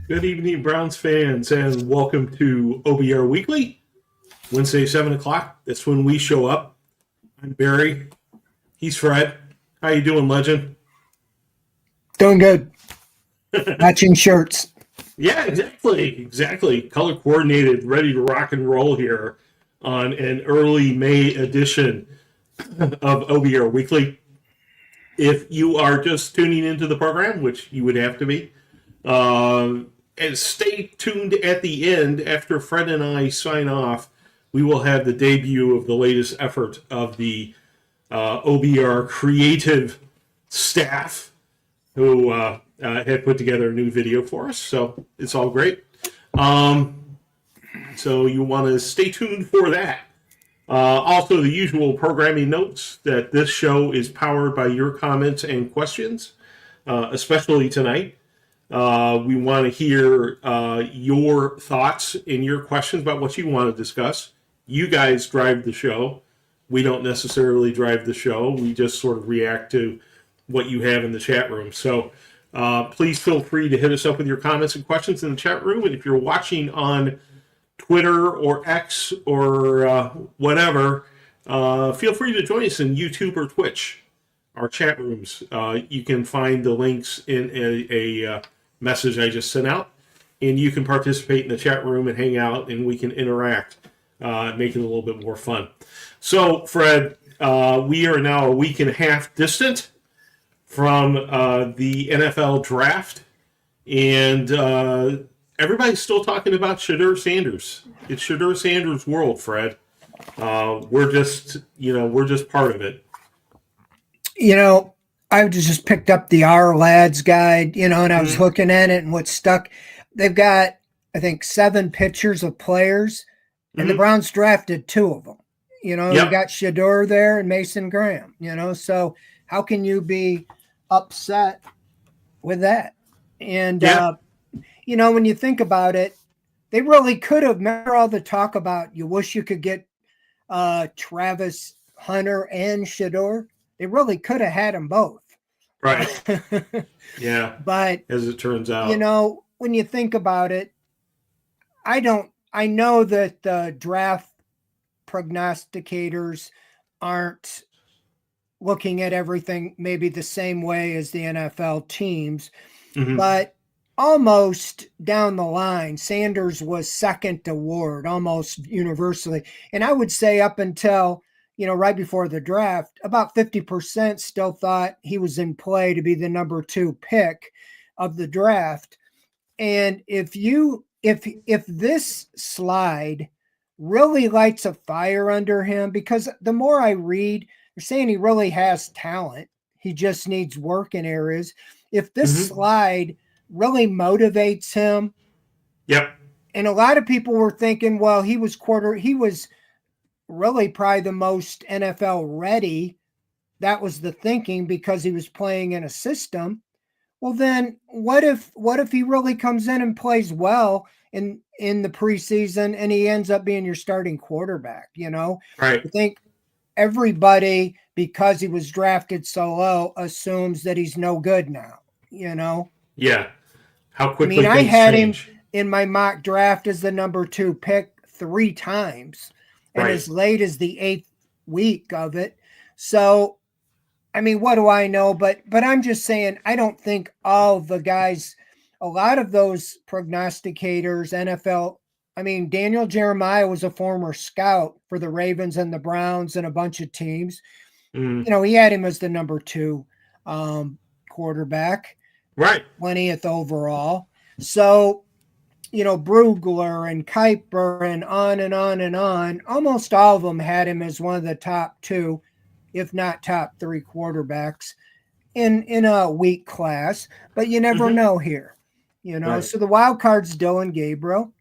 Good evening, Browns fans, and welcome to OBR Weekly, Wednesday, 7 o'clock. That's when we show up. I'm Barry. He's Fred. How you doing, legend? Doing good. Matching shirts. Yeah, exactly. Color coordinated, ready to rock and roll here on an early May edition of OBR Weekly. If you are just tuning into the program, which you would have to be, and stay tuned at the end. After Fred and I sign off, we will have the debut of the latest effort of the OBR creative staff who had put together a new video for us. So it's all great. So you want to stay tuned for that. Also, the usual programming notes that this show is powered by your comments and questions, especially tonight. We want to hear your thoughts and your questions about what you want to discuss. You guys drive the show. We don't necessarily drive the show. We just sort of react to what you have in the chat room. So please feel free to hit us up with your comments and questions in the chat room. And if you're watching on Twitter or X or whatever, feel free to join us in YouTube or Twitch, our chat rooms. You can find the links in a message I just sent out, and you can participate in the chat room and hang out, and we can interact, make it a little bit more fun. So, Fred, we are now a week and a half distant from the NFL draft, and everybody's still talking about Shedeur Sanders. It's Shedeur Sanders' world, Fred. We're just part of it. I just picked up the Our Lads guide, and I was looking at it and what's stuck. They've got, I think, 7 pictures of players, and the Browns drafted 2 of them. You got Shedeur there and Mason Graham, so how can you be upset with that? And, when you think about it, they really could have. Remember all the talk about you wish you could get Travis Hunter and Shedeur? They really could have had them both. Right. Yeah. But as it turns out, when you think about it, I know that the draft prognosticators aren't looking at everything maybe the same way as the NFL teams, but almost down the line, Sanders was second to Ward almost universally. And I would say up until right before the draft, about 50% still thought he was in play to be the number 2 pick of the draft. And if this slide really lights a fire under him, because the more I read, they're saying he really has talent. He just needs work in areas. If this slide really motivates him. Yep. And a lot of people were thinking, well, he was really probably the most NFL ready. That was the thinking because he was playing in a system. Well, then what if he really comes in and plays well in the preseason and he ends up being your starting quarterback, Right. I think everybody, because he was drafted so low, assumes that he's no good now, Yeah. How quickly I had change. him in my mock draft as the number 2 pick 3 times. And as late as the 8th week of it. So, what do I know? But I'm just saying, I don't think all the guys, a lot of those prognosticators, NFL, Daniel Jeremiah was a former scout for the Ravens and the Browns and a bunch of teams. He had him as the number 2 quarterback. Right. 20th overall. So, Brugler and Kuiper and on and on and on. Almost all of them had him as one of the top 2, if not top 3 quarterbacks in a weak class. But you never know here, Right. So the wild card's Dylan Gabriel.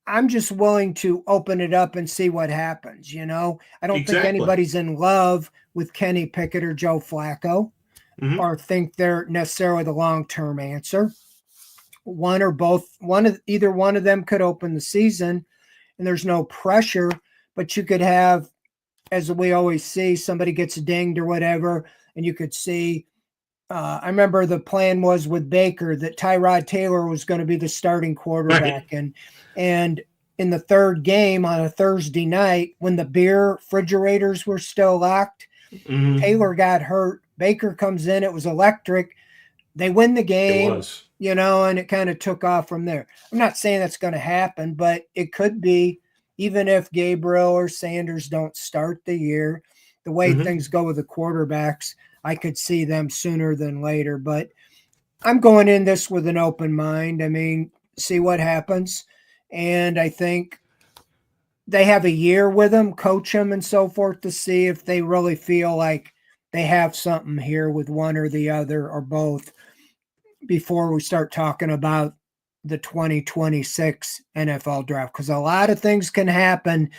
I'm just willing to open it up and see what happens. I don't think anybody's in love with Kenny Pickett or Joe Flacco or think they're necessarily the long-term answer. One or both, either one of them could open the season, and there's no pressure, but you could have, as we always see, somebody gets dinged or whatever, and you could see I remember the plan was with Baker that Tyrod Taylor was going to be the starting quarterback. Right. And in the third game on a Thursday night, when the beer refrigerators were still locked, Taylor got hurt. Baker comes in. It was electric. They win the game, It was. and it kind of took off from there. I'm not saying that's going to happen, but it could be, even if Gabriel or Sanders don't start the year, the way things go with the quarterbacks, I could see them sooner than later. But I'm going in this with an open mind. I mean, see what happens. And I think they have a year with them, coach them and so forth to see if they really feel like they have something here with one or the other or both before we start talking about the 2026 NFL draft. Because a lot of things can happen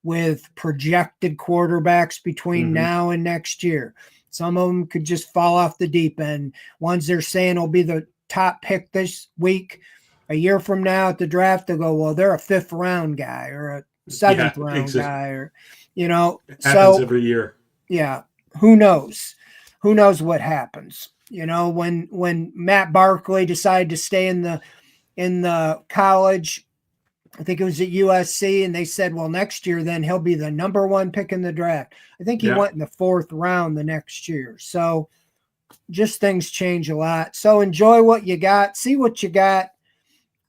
with projected quarterbacks between now and next year. Some of them could just fall off the deep end. Ones they're saying will be the top pick this week. A year from now at the draft, they'll go, well, they're a 5th round guy or a 7th round guy, or, it happens so every year. Yeah. Who knows? Who knows what happens? When Matt Barkley decided to stay in the college, I think it was at USC, and they said, well, next year, then he'll be the number 1 pick in the draft. I think he went in the 4th round the next year. So just things change a lot. So enjoy what you got. See what you got.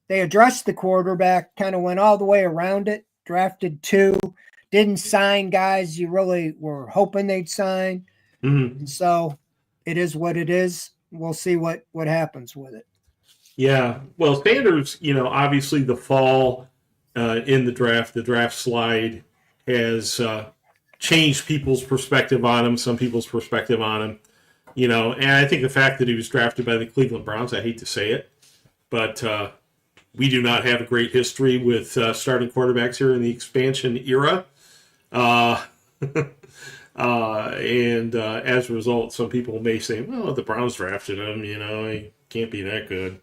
They addressed the quarterback, kind of went all the way around it, drafted 2, didn't sign guys you really were hoping they'd sign. So it is what it is. We'll see what happens with it. Yeah. Well, Sanders, obviously the fall in the draft slide has changed people's perspective on him, some people's perspective on him, and I think the fact that he was drafted by the Cleveland Browns, I hate to say it, but we do not have a great history with starting quarterbacks here in the expansion era. And as a result, some people may say, well, the Browns drafted him, he can't be that good,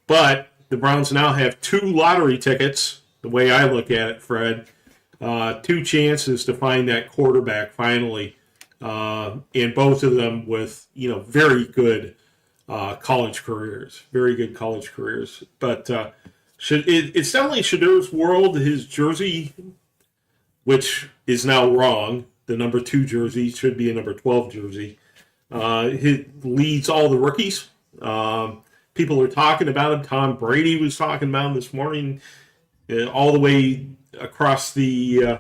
But the Browns now have 2 lottery tickets, the way I look at it, Fred. 2 chances to find that quarterback finally, and both of them with, very good college careers, very good college careers. But it's definitely Shadir's world. His jersey, which is now wrong, the number 2 jersey should be a number 12 jersey. He leads all the rookies. People are talking about him. Tom Brady was talking about him this morning, all the way across the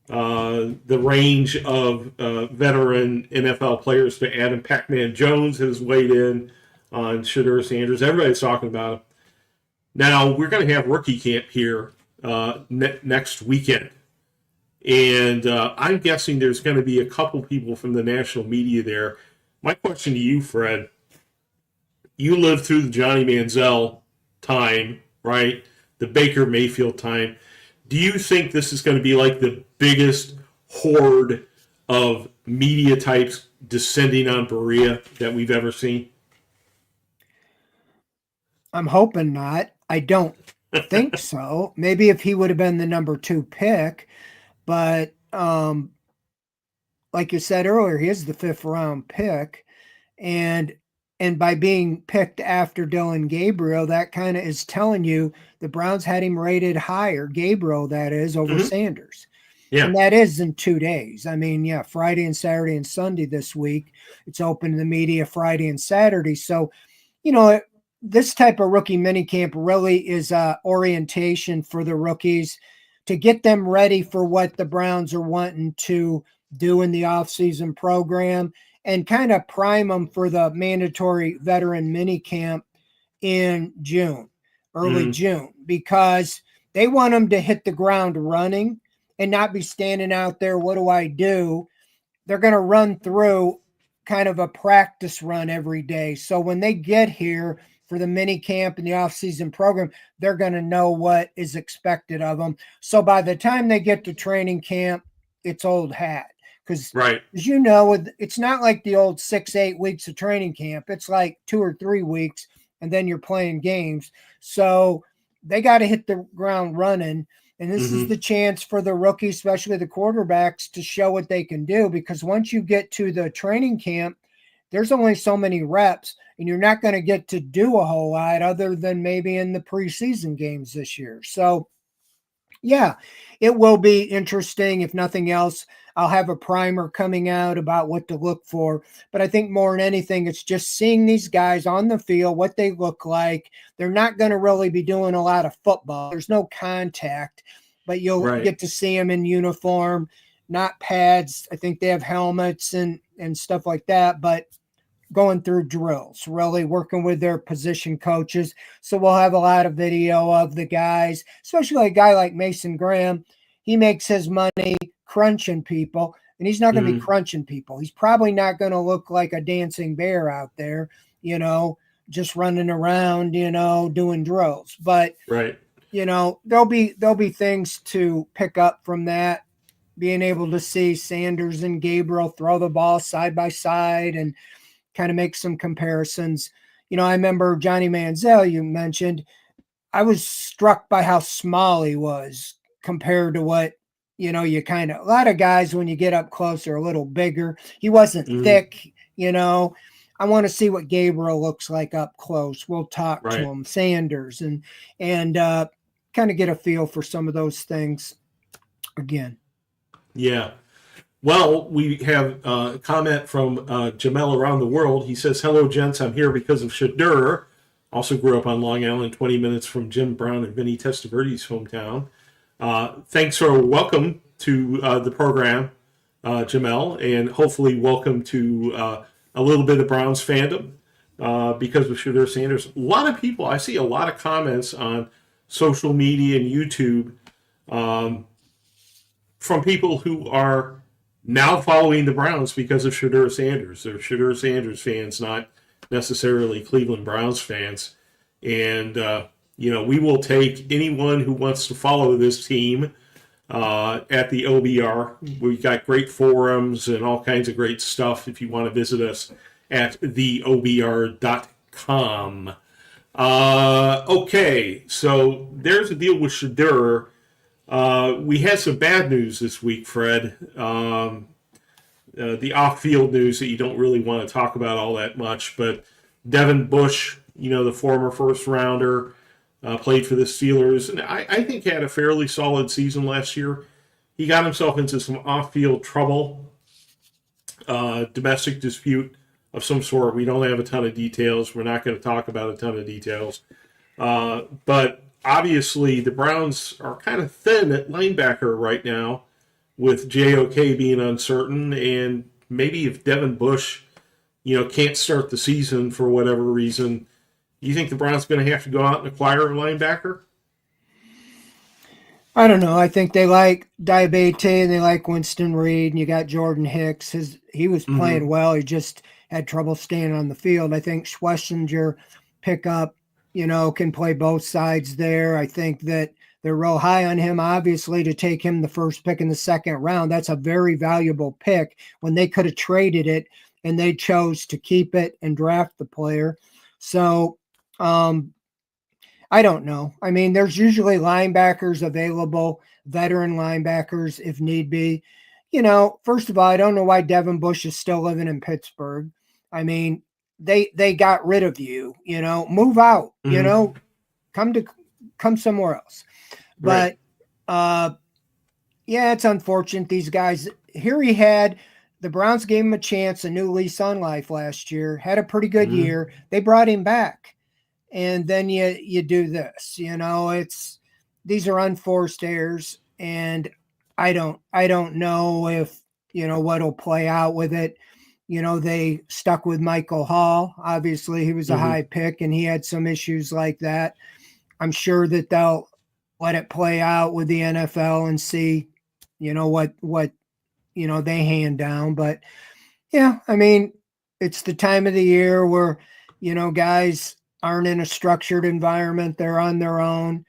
range of veteran NFL players to Adam Pac-Man Jones has weighed in on Shadir Sanders. Everybody's talking about him. Now, we're going to have rookie camp here next weekend. And I'm guessing there's going to be a couple people from the national media there. My question to you, Fred, you lived through the Johnny Manziel time, right? The Baker Mayfield time. Do you think this is going to be like the biggest horde of media types descending on Berea that we've ever seen? I'm hoping not. I don't think so. Maybe if he would have been the number 2 pick, but like you said earlier, he is the 5th round pick, and by being picked after Dylan Gabriel, that kind of is telling you the Browns had him rated higher, Gabriel that is, over Sanders. Yeah. And that is in 2 days. I mean, yeah, Friday and Saturday and Sunday this week. It's open to the media Friday and Saturday. So, this type of rookie minicamp really is orientation for the rookies to get them ready for what the Browns are wanting to do in the offseason program and kind of prime them for the mandatory veteran minicamp in June, early June, because they want them to hit the ground running and not be standing out there, what do I do? They're going to run through kind of a practice run every day. So when they get here for the mini camp and the off-season program, they're going to know what is expected of them. So by the time they get to training camp, it's old hat. Because, as you know, it's not like the old 6-8 weeks of training camp. It's like 2 or 3 weeks, and then you're playing games. So they got to hit the ground running. And this is the chance for the rookies, especially the quarterbacks, to show what they can do. Because once you get to the training camp, there's only so many reps, and you're not going to get to do a whole lot other than maybe in the preseason games this year. So, yeah, it will be interesting. If nothing else, I'll have a primer coming out about what to look for. But I think more than anything, it's just seeing these guys on the field, what they look like. They're not going to really be doing a lot of football. There's no contact, but you'll get to see them in uniform, not pads. I think they have helmets and stuff like that, but going through drills, really working with their position coaches. So we'll have a lot of video of the guys, especially a guy like Mason Graham. He makes his money crunching people, and he's not going to be crunching people. He's probably not going to look like a dancing bear out there, just running around, doing drills. But there'll be things to pick up from that. Being able to see Sanders and Gabriel throw the ball side by side and kind of make some comparisons. I remember Johnny Manziel, you mentioned. I was struck by how small he was compared to what, a lot of guys, when you get up close, are a little bigger. He wasn't thick, I want to see what Gabriel looks like up close. We'll talk to him, Sanders, and kind of get a feel for some of those things again. Yeah. Well, we have a comment from Jamel around the world. He says, "Hello, gents. I'm here because of Shadur. Also grew up on Long Island, 20 minutes from Jim Brown and Vinny Testaverde's hometown." Thanks for welcome to the program, Jamel, and hopefully welcome to a little bit of Browns fandom because of Shadur Sanders. A lot of people, I see a lot of comments on social media and YouTube from people who are now following the Browns because of Shadur Sanders. They're Shadur Sanders fans, not necessarily Cleveland Browns fans. And, we will take anyone who wants to follow this team at the OBR. We've got great forums and all kinds of great stuff if you want to visit us at theobr.com. Okay, so there's a deal with Shadur. We had some bad news this week, Fred. The off-field news that you don't really want to talk about all that much, but Devin Bush, the former first-rounder, played for the Steelers, and I think had a fairly solid season last year. He got himself into some off-field trouble, domestic dispute of some sort. We don't have a ton of details. We're not going to talk about a ton of details. But obviously, the Browns are kind of thin at linebacker right now, with JOK being uncertain, and maybe if Devin Bush, can't start the season for whatever reason, you think the Browns are going to have to go out and acquire a linebacker? I don't know. I think they like Diabate and they like Winston Reed, and you got Jordan Hicks. He was playing well. He just had trouble staying on the field. I think Schlesinger pickup, can play both sides there. I think that they're real high on him, obviously, to take him the first pick in the second round. That's a very valuable pick when they could have traded it and they chose to keep it and draft the player. So I don't know. I mean, there's usually linebackers available, veteran linebackers if need be. First of all, I don't know why Devin Bush is still living in Pittsburgh. I mean, they got rid of you, move out, come somewhere else. But it's unfortunate. These guys here, the Browns gave him a chance, a new lease on life last year, had a pretty good year. They brought him back. And then you do this, these are unforced errors, and I don't know if, what'll play out with it. They stuck with Michael Hall. Obviously, he was a high pick, and he had some issues like that. I'm sure that they'll let it play out with the NFL and see, what they hand down. But yeah, I mean, it's the time of the year where, guys aren't in a structured environment. They're on their own.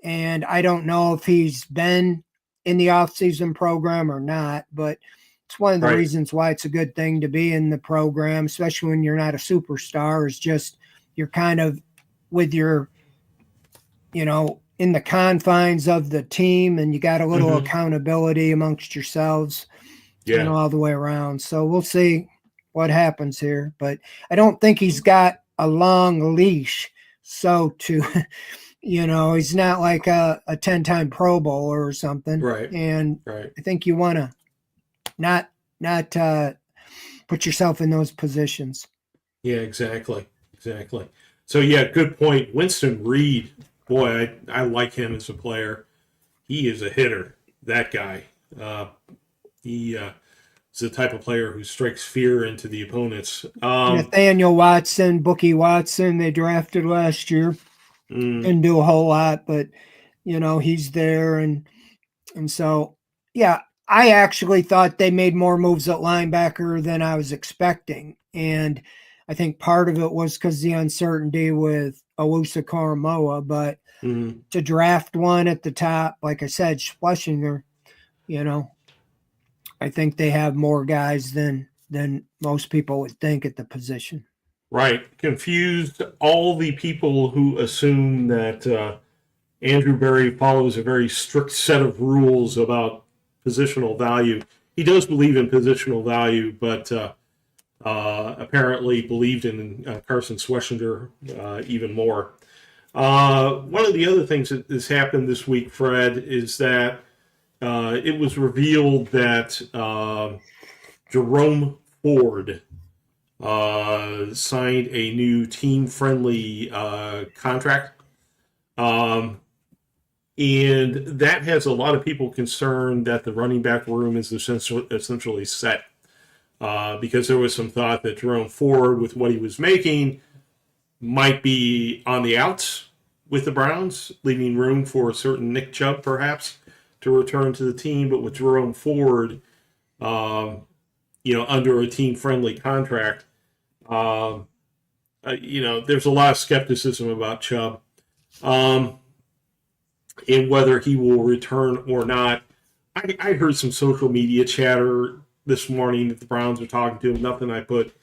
And I don't know if he's been in the off-season program or not, but it's one of the reasons why it's a good thing to be in the program, especially when you're not a superstar, is just you're kind of with your, in the confines of the team, and you got a little accountability amongst yourselves, all the way around. So we'll see. what happens here. But I don't think he's got a long leash. So to, he's not like a 10-time Pro Bowler or something. Right. And Right. I think you want to not put yourself in those positions. Yeah, exactly. So yeah, good point. Winston Reed, boy, I like him as a player. He is a hitter. That guy. He is the type of player who strikes fear into the opponents. Nathaniel Watson, Bookie Watson, they drafted last year. Didn't do a whole lot, but he's there, and so yeah, I actually thought they made more moves at linebacker than I was expecting, and I think part of it was because the uncertainty with Owusu Karamoa, but to draft one at the top, like I said, Schlesinger, I think they have more guys than most people would think at the position. Right. Confused all the people who assume that Andrew Berry follows a very strict set of rules about positional value. He does believe in positional value, but apparently believed in Carson Schlesinger even more. One of the other things that has happened this week, Fred, is that it was revealed that Jerome Ford signed a new team-friendly contract. And that has a lot of people concerned that the running back room is essentially set. Because there was some thought that Jerome Ford, with what he was making, might be on the outs with the Browns, leaving room for a certain Nick Chubb, perhaps, to return to the team. But with Jerome Ford, under a team-friendly contract, there's a lot of skepticism about Chubb, and whether he will return or not. I heard some social media chatter this morning that the Browns are talking to him. Nothing I put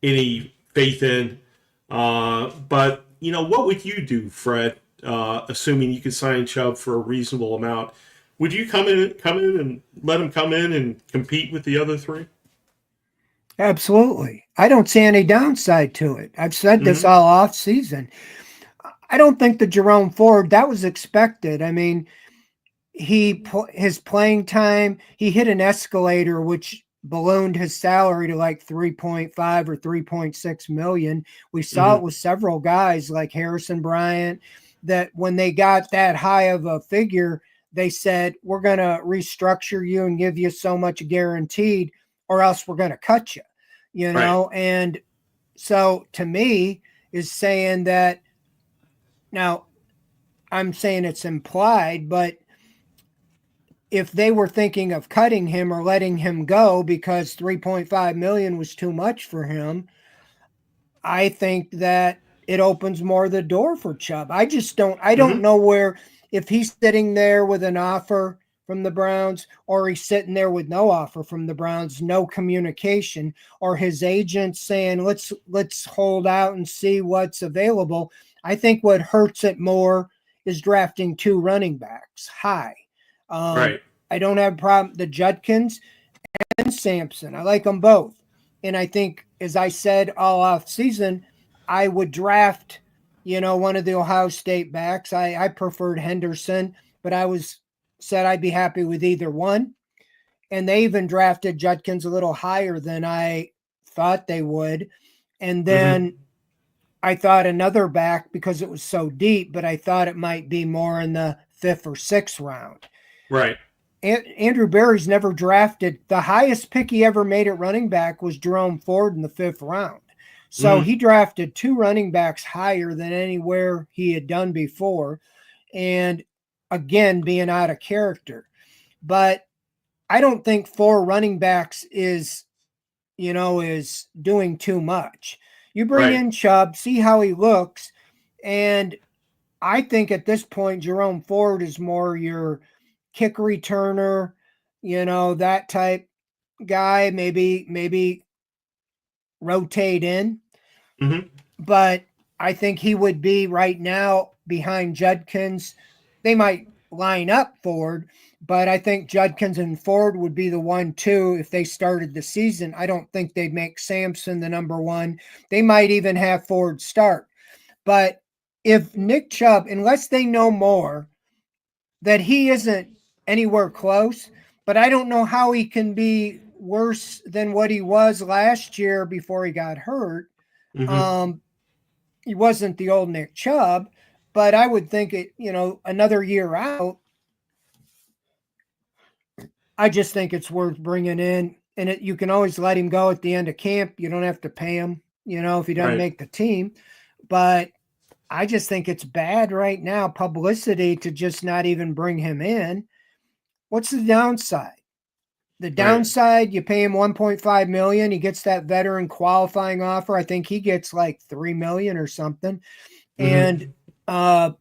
any faith in. But what would you do, Fred? Assuming you could sign Chubb for a reasonable amount, would you come in and let him come in and compete with the other three? Absolutely. I don't see any downside to it. I've said this all off season. I don't think the Jerome Ford, that was expected. I mean, his playing time, he hit an escalator which ballooned his salary to like 3.5 or 3.6 million. We saw it with several guys like Harrison Bryant, that when they got that high of a figure, they said, we're going to restructure you and give you so much guaranteed, or else we're going to cut you, Right. And so to me is saying that, now I'm saying it's implied, but if they were thinking of cutting him or letting him go because 3.5 million was too much for him, I think that it opens more the door for Chubb. I don't know where, if he's sitting there with an offer from the Browns, or he's sitting there with no offer from the Browns, no communication, or his agent saying, let's hold out and see what's available. I think what hurts it more is drafting two running backs high. Right. I don't have a problem. The Judkins and Sampson, I like them both. And I think, as I said all off season, I would draft, one of the Ohio State backs. I preferred Henderson, but said I'd be happy with either one. And they even drafted Judkins a little higher than I thought they would. And then I thought another back, because it was so deep, but I thought it might be more in the 5th or 6th round. Right. Andrew Berry's never drafted. The highest pick he ever made at running back was Jerome Ford in the 5th round. So he drafted two running backs higher than anywhere he had done before. And again, being out of character. But I don't think 4 running backs is doing too much. You bring in Chubb, see how he looks. And I think at this point, Jerome Ford is more your kick returner, that type guy, maybe rotate in. But I think he would be right now behind Judkins. They might line up Ford, but I think Judkins and Ford would be the 1-2 if they started the season. I don't think they'd make Sampson the number one. They might even have Ford start. But if Nick Chubb, unless they know more, that he isn't anywhere close, but I don't know how he can be worse than what he was last year before he got hurt. Mm-hmm. He wasn't the old Nick Chubb, but I would think another year out, I just think it's worth bringing in. And you can always let him go at the end of camp. You don't have to pay him, if he doesn't make the team. But I just think it's bad right now, publicity, to just not even bring him in. What's the downside? The downside, you pay him $1.5 million. He gets that veteran qualifying offer. I think he gets like $3 million or something. Mm-hmm. And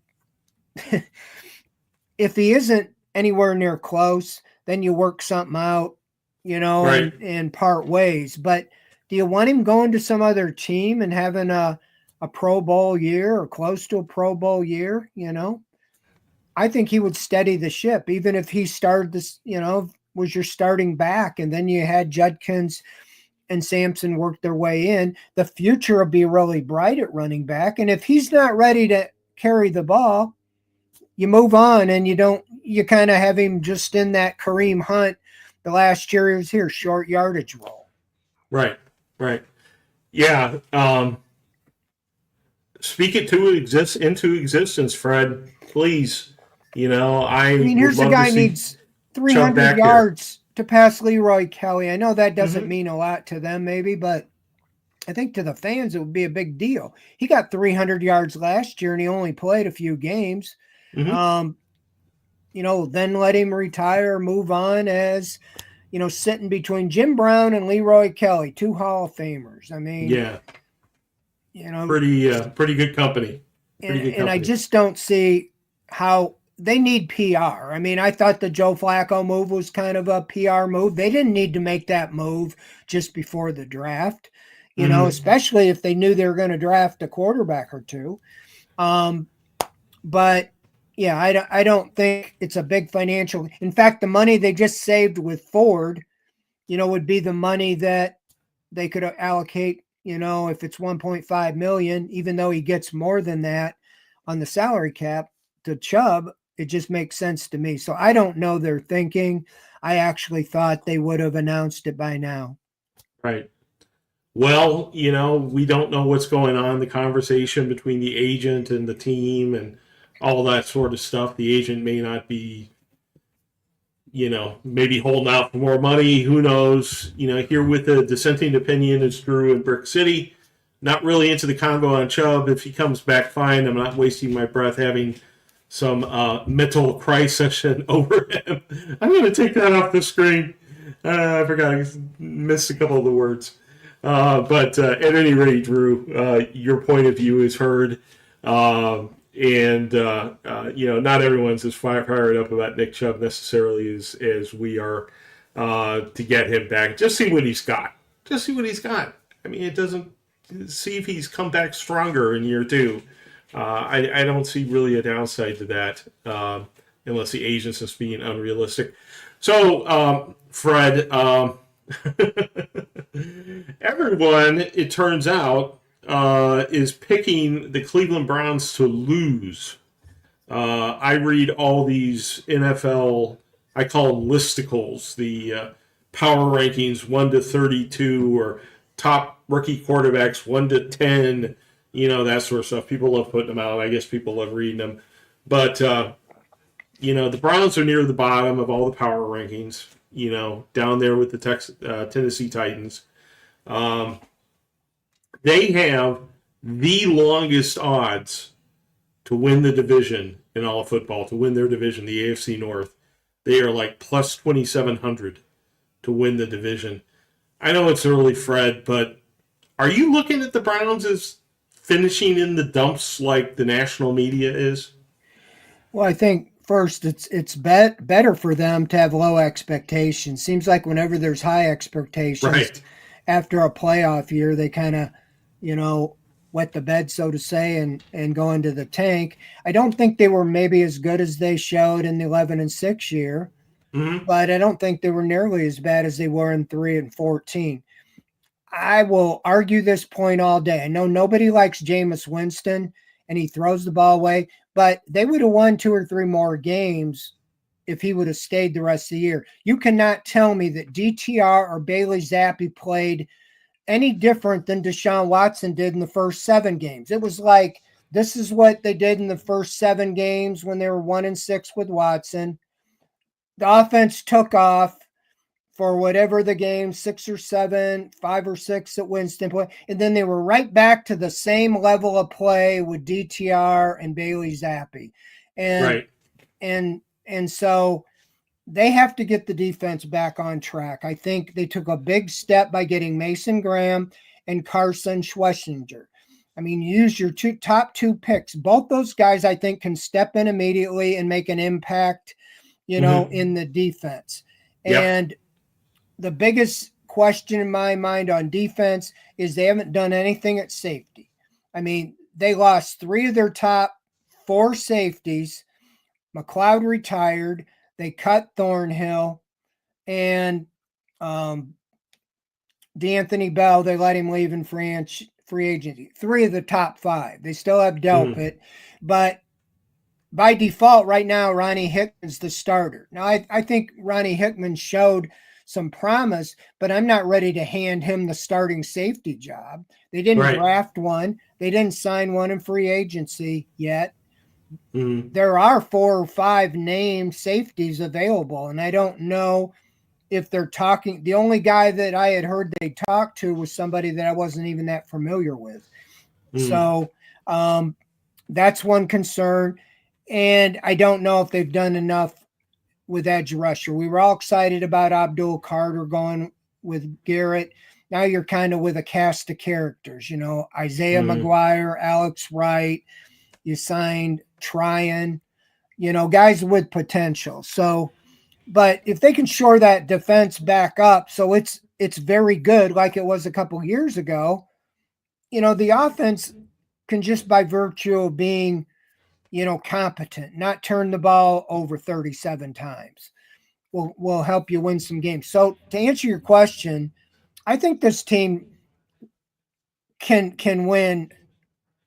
if he isn't anywhere near close, then you work something out, and part ways. But do you want him going to some other team and having a Pro Bowl year or close to a Pro Bowl year? I think he would steady the ship, even if he started this, was your starting back, and then you had Judkins and Sampson work their way in. The future will be really bright at running back. And if he's not ready to carry the ball, you move on, and you kind of have him just in that Kareem Hunt the last year he was here, short yardage role. Right. Yeah. Speak it into existence, Fred. Please. I mean, here's a guy needs 300 yards to pass Leroy Kelly. I know that doesn't mean a lot to them, maybe, but I think to the fans it would be a big deal. He got 300 yards last year, and he only played a few games. Mm-hmm. Then let him retire, move on as, sitting between Jim Brown and Leroy Kelly, two Hall of Famers. I mean, yeah, pretty good company. And I just don't see how they need PR. I mean, I thought the Joe Flacco move was kind of a PR move. They didn't need to make that move just before the draft, especially if they knew they were going to draft a quarterback or two. But yeah, I don't think it's a big financial. In fact, the money they just saved with Ford, would be the money that they could allocate, if it's 1.5 million, even though he gets more than that on the salary cap to Chubb. It just makes sense to me. So I don't know their thinking. I actually thought they would have announced it by now. Right. Well, we don't know what's going on, the conversation between the agent and the team and all that sort of stuff. The agent may not be, maybe holding out for more money. Who knows? Here with the dissenting opinion is Drew in Brick City. Not really into the convo on Chubb. If he comes back fine, I'm not wasting my breath having some mental cry session over him. I'm going to take that off the screen. I forgot. I missed a couple of the words. But at any rate, Drew, your point of view is heard. Not everyone's as fired up about Nick Chubb necessarily as we are to get him back. Just see what he's got. I mean, it doesn't see if he's come back stronger in year two. I don't see really a downside to that unless the agent's just being unrealistic. So, Fred, everyone, it turns out, is picking the Cleveland Browns to lose. I read all these NFL, I call them listicles, the power rankings 1 to 32 or top rookie quarterbacks 1 to 10, that sort of stuff. People love putting them out. I guess people love reading them. But, the Browns are near the bottom of all the power rankings, down there with the Tennessee Titans. They have the longest odds to win the division in all of football, to win their division, the AFC North. They are like plus 2,700 to win the division. I know it's early, Fred, but are you looking at the Browns as finishing in the dumps like the national media is? Well, I think first it's better for them to have low expectations. Seems like whenever there's high expectations, right, after a playoff year, they kind of, wet the bed, so to say, and go into the tank. I don't think they were maybe as good as they showed in the 11-6 year, but I don't think they were nearly as bad as they were in 3-14. I will argue this point all day. I know nobody likes Jameis Winston, and he throws the ball away, but they would have won 2 or 3 more games if he would have stayed the rest of the year. You cannot tell me that DTR or Bailey Zappi played any different than Deshaun Watson did in the first 7 games. It was like, this is what they did in the first 7 games when they were 1-6 with Watson. The offense took off for whatever the game, 6 or 7, 5 or 6 at Winston play. And then they were right back to the same level of play with DTR and Bailey Zappi. And so they have to get the defense back on track. I think they took a big step by getting Mason Graham and Carson Schwessinger. I mean, use your top 2 picks. Both those guys, I think, can step in immediately and make an impact, in the defense. Yep. And the biggest question in my mind on defense is they haven't done anything at safety. I mean, they lost 3 of their top 4 safeties. McLeod retired. They cut Thornhill, and D'Anthony Bell, they let him leave in free agency. 3 of the top 5. They still have Delpit, but by default right now, Ronnie Hickman's the starter. Now, I think Ronnie Hickman showed some promise, but I'm not ready to hand him the starting safety job. They didn't draft one. They didn't sign one in free agency yet. There are 4 or 5 named safeties available, and I don't know if they're talking. The only guy that I had heard they talked to was somebody that I wasn't even that familiar with. So that's one concern. And I don't know if they've done enough with edge rusher. We were all excited about Abdul Carter going with Garrett. Now you're kind of with a cast of characters, Isaiah McGuire, Alex Wright. You signed Tryon, guys with potential. So, but if they can shore that defense back up, so it's very good like it was a couple years ago, the offense can just by virtue of being, competent, not turn the ball over 37 times, will help you win some games. So to answer your question, I think this team can win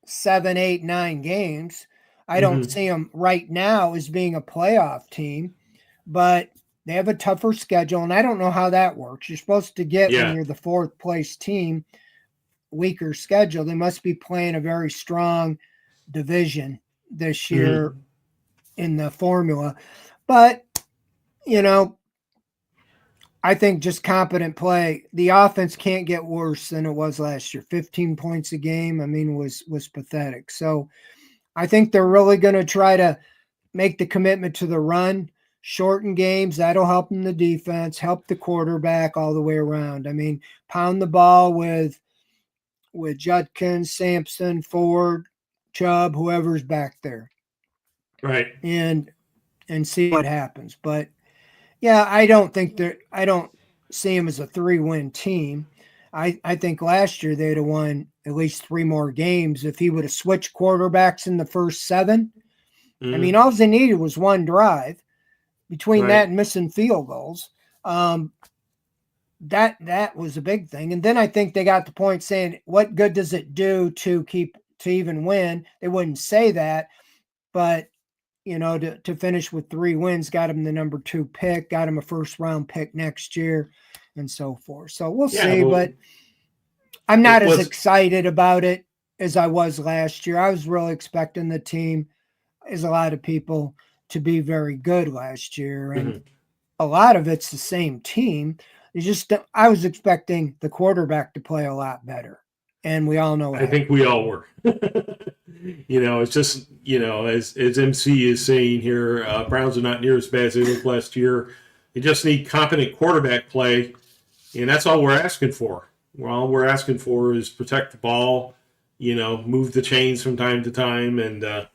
7, 8, 9 games. I don't see them right now as being a playoff team, but they have a tougher schedule, and I don't know how that works. You're supposed to get, when you're the 4th place team, weaker schedule. They must be playing a very strong division this year in the formula. But, I think just competent play. The offense can't get worse than it was last year. 15 points a game, was pathetic. So I think they're really going to try to make the commitment to the run, shorten games. That'll help them the defense, help the quarterback all the way around. Pound the ball with Judkins, Sampson, Ford, Chubb, whoever's back there. Right. And see what happens. But yeah, I don't see them as a 3-win team. I think last year they'd have won at least 3 more games if he would have switched quarterbacks in the first 7. All they needed was 1 drive. Between that and missing field goals, that was a big thing. And then I think they got the point saying, what good does it do to even win? They wouldn't say that, but to finish with 3 wins, got him the number 2 pick, got him a 1st-round pick next year, and so forth. So we'll see, but I'm not as excited about it as I was last year. I was really expecting the team, as a lot of people, to be very good last year, and a lot of it's the same team. I was expecting the quarterback to play a lot better, and we all know I think we all were. It's just, as MC is saying here, Browns are not near as bad as they looked last year. They just need competent quarterback play, and that's all we're asking for. All we're asking for is protect the ball, move the chains from time to time, and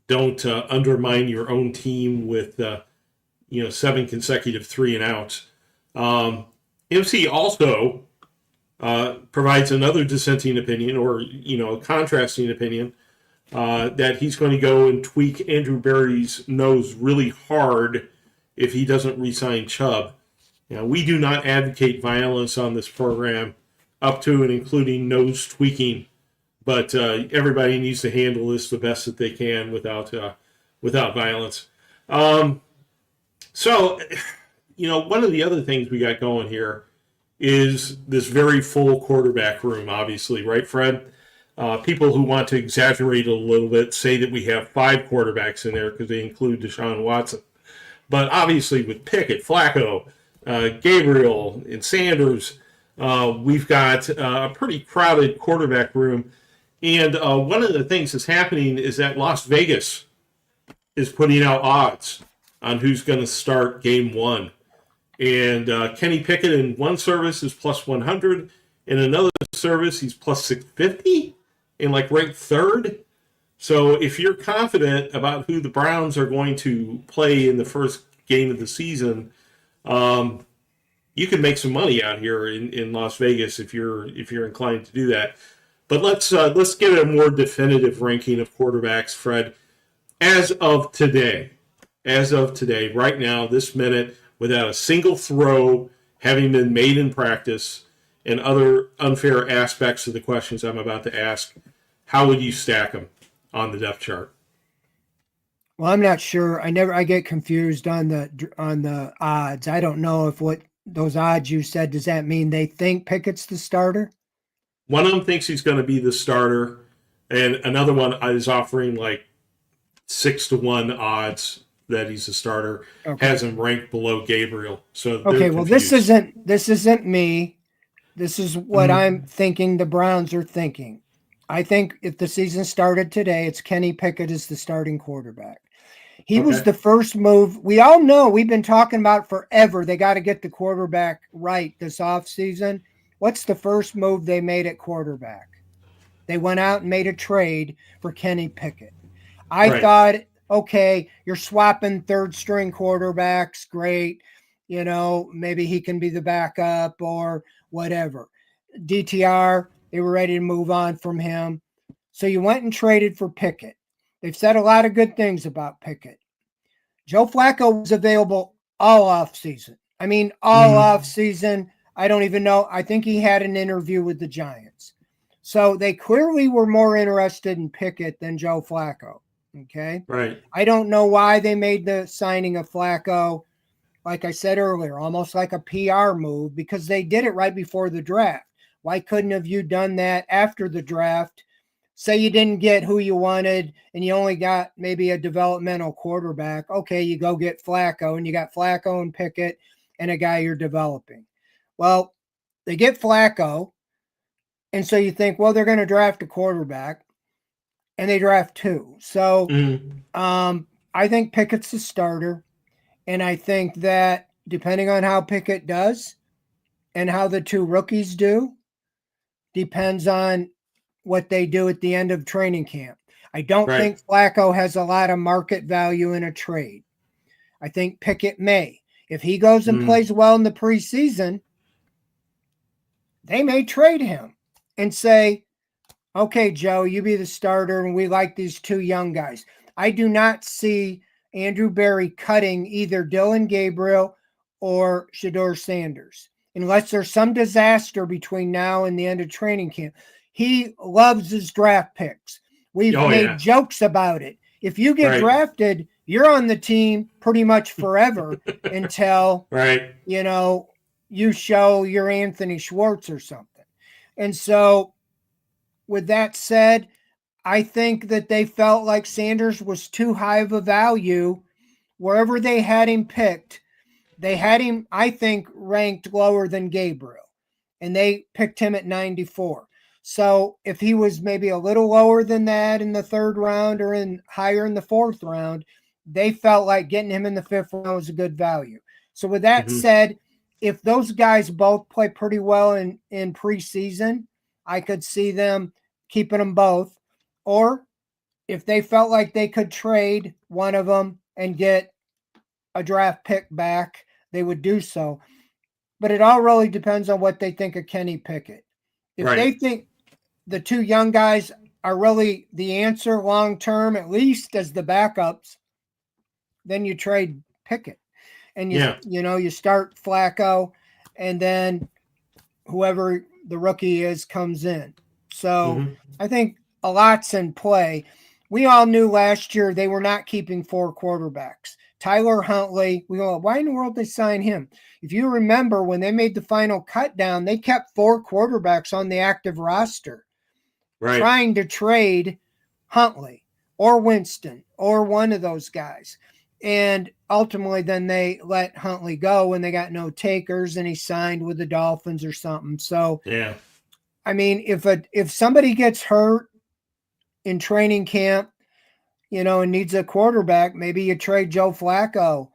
don't undermine your own team with, 7 consecutive 3-and-outs. MC also provides another dissenting opinion, or a contrasting opinion, that he's going to go and tweak Andrew Berry's nose really hard if he doesn't re-sign Chubb. We do not advocate violence on this program, up to and including nose tweaking, but everybody needs to handle this the best that they can without violence. So, one of the other things we got going here is this very full quarterback room, obviously, right, Fred? People who want to exaggerate a little bit say that we have 5 quarterbacks in there because they include Deshaun Watson. But obviously with Pickett, Flacco, Gabriel, and Sanders, we've got a pretty crowded quarterback room. And one of the things that's happening is that Las Vegas is putting out odds on who's going to start game 1. And Kenny Pickett in one service is plus 100. In another service, he's plus 650 and ranked 3rd. So if you're confident about who the Browns are going to play in the first game of the season, you can make some money out here in Las Vegas if you're inclined to do that. But let's get a more definitive ranking of quarterbacks, Fred. As of today, right now, this minute, without a single throw having been made in practice, and other unfair aspects of the questions I'm about to ask, how would you stack them on the depth chart? Well, I'm not sure. I get confused on the odds. I don't know if what those odds you said, does that mean they think Pickett's the starter? One of them thinks he's going to be the starter, and another one is offering 6-1 odds that he's a starter. Okay. Has him ranked below Gabriel. So okay, well, this isn't me. This is what I'm thinking the Browns are thinking. I think if the season started today, it's Kenny Pickett is the starting quarterback. He was the first move. We all know, we've been talking about forever, they got to get the quarterback right this offseason. What's the first move they made at quarterback? They went out and made a trade for Kenny Pickett. I thought, okay, you're swapping third string quarterbacks. Great. Maybe he can be the backup or whatever. DTR, they were ready to move on from him. So you went and traded for Pickett. They've said a lot of good things about Pickett. Joe Flacco was available all offseason. All offseason. I don't even know. I think he had an interview with the Giants. So they clearly were more interested in Pickett than Joe Flacco. Okay. Right. I don't know why they made the signing of Flacco, like I said earlier, almost like a PR move, because they did it right before the draft. Why couldn't have you done that after the draft? Say you didn't get who you wanted and you only got maybe a developmental quarterback. Okay, you go get Flacco, and you got Flacco and Pickett and a guy you're developing. Well, they get Flacco, and so you think, well, they're going to draft a quarterback, and they draft 2. So I think Pickett's the starter, and I think that depending on how Pickett does and how the 2 rookies do, depends on what they do at the end of training camp. I don't think Flacco has a lot of market value in a trade. I think Pickett may. If he goes and plays well in the preseason, they may trade him and say, okay, Joe, you be the starter, and we like these 2 young guys. I do not see Andrew Berry cutting either Dylan Gabriel or Shedeur Sanders, unless there's some disaster between now and the end of training camp. He loves his draft picks. We've made jokes about it. If you get drafted, you're on the team pretty much forever until, you show you're Anthony Schwartz or something. And so with that said, I think that they felt like Sanders was too high of a value. Wherever they had him picked, they had him, I think, ranked lower than Gabriel, and they picked him at 94. So if he was maybe a little lower than that in the 3rd round or higher in the 4th round, they felt like getting him in the 5th round was a good value. So with that said, if those guys both play pretty well in preseason, I could see them keeping them both. Or if they felt like they could trade one of them and get a draft pick back, they would do so. But it all really depends on what they think of Kenny Pickett. If they think the two young guys are really the answer long term, at least as the backups, then you trade Pickett. And you start Flacco, and then whoever the rookie is comes in. So I think a lot's in play. We all knew last year they were not keeping 4 quarterbacks. Tyler Huntley, we go, why in the world they sign him? If you remember when they made the final cut down, they kept 4 quarterbacks on the active roster, trying to trade Huntley or Winston or one of those guys. And ultimately, then they let Huntley go when they got no takers, and he signed with the Dolphins or something. So, I mean, if somebody gets hurt in training camp, and needs a quarterback, maybe you trade Joe Flacco